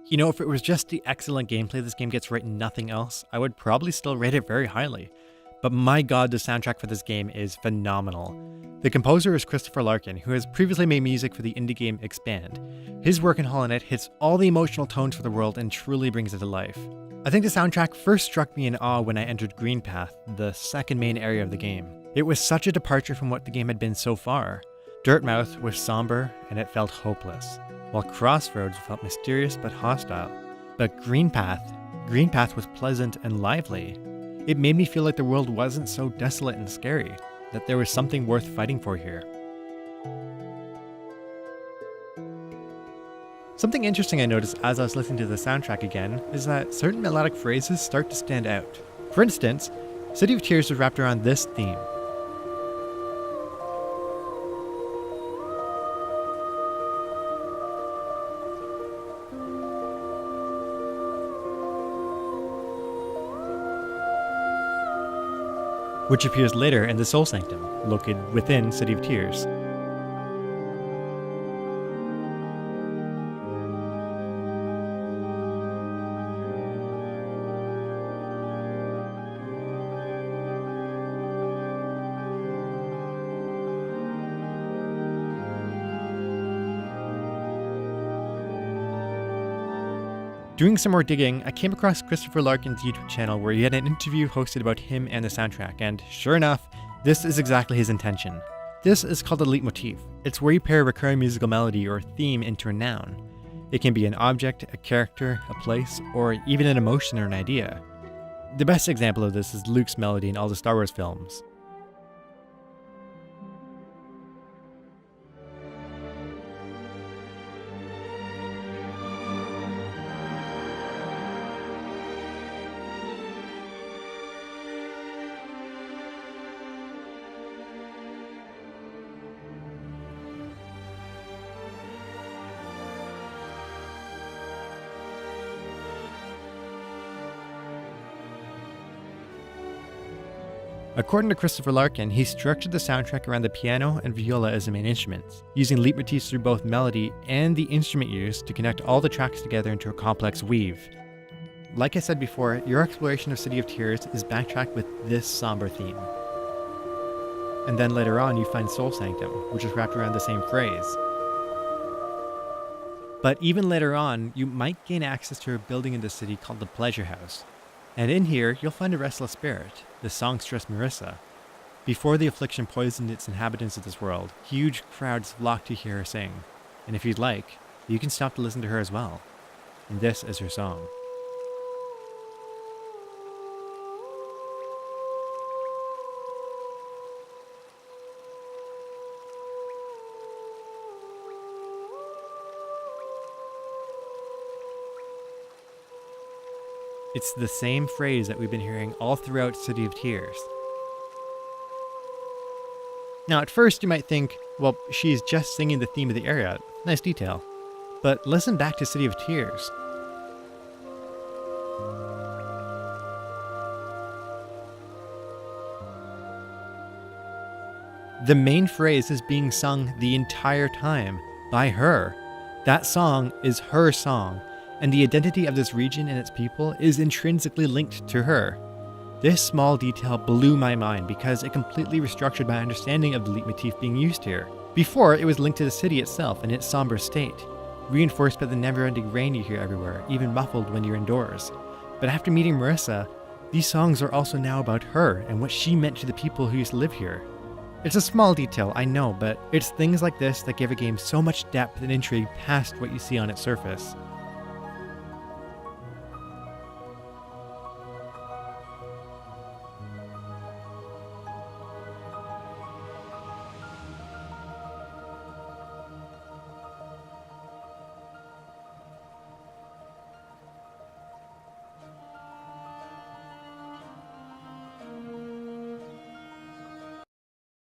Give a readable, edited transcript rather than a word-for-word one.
You know, if it was just the excellent gameplay this game gets right and nothing else, I would probably still rate it very highly. But my god, the soundtrack for this game is phenomenal. The composer is Christopher Larkin, who has previously made music for the indie game Expand. His work in Hollow Knight hits all the emotional tones for the world and truly brings it to life. I think the soundtrack first struck me in awe when I entered Green Path, the second main area of the game. It was such a departure from what the game had been so far. Dirtmouth was somber and it felt hopeless, while Crossroads felt mysterious but hostile. But Green Path was pleasant and lively. It made me feel like the world wasn't so desolate and scary, that there was something worth fighting for here. Something interesting I noticed as I was listening to the soundtrack again is that certain melodic phrases start to stand out. For instance, City of Tears was wrapped around this theme. Which appears later in the Soul Sanctum, located within City of Tears. Doing some more digging, I came across Christopher Larkin's YouTube channel where he had an interview hosted about him and the soundtrack, and sure enough, this is exactly his intention. This is called a Leitmotif. It's where you pair a recurring musical melody or theme into a noun. It can be an object, a character, a place, or even an emotion or an idea. The best example of this is Luke's melody in all the Star Wars films. According to Christopher Larkin, he structured the soundtrack around the piano and viola as the main instruments, using leitmotifs through both melody and the instrument use to connect all the tracks together into a complex weave. Like I said before, your exploration of City of Tears is backtracked with this somber theme. And then later on you find Soul Sanctum, which is wrapped around the same phrase. But even later on, you might gain access to a building in the city called the Pleasure House. And in here, you'll find a restless spirit, the songstress Marissa. Before the affliction poisoned its inhabitants of this world, huge crowds flocked to hear her sing. And if you'd like, you can stop to listen to her as well. And this is her song. It's the same phrase that we've been hearing all throughout City of Tears. Now at first you might think, well, she's just singing the theme of the area. Nice detail. But listen back to City of Tears. The main phrase is being sung the entire time by her. That song is her song. And the identity of this region and its people is intrinsically linked to her. This small detail blew my mind because it completely restructured my understanding of the leitmotif being used here. Before, it was linked to the city itself and its somber state, reinforced by the never-ending rain you hear everywhere, even muffled when you're indoors. But after meeting Marissa, these songs are also now about her and what she meant to the people who used to live here. It's a small detail, I know, but it's things like this that give a game so much depth and intrigue past what you see on its surface.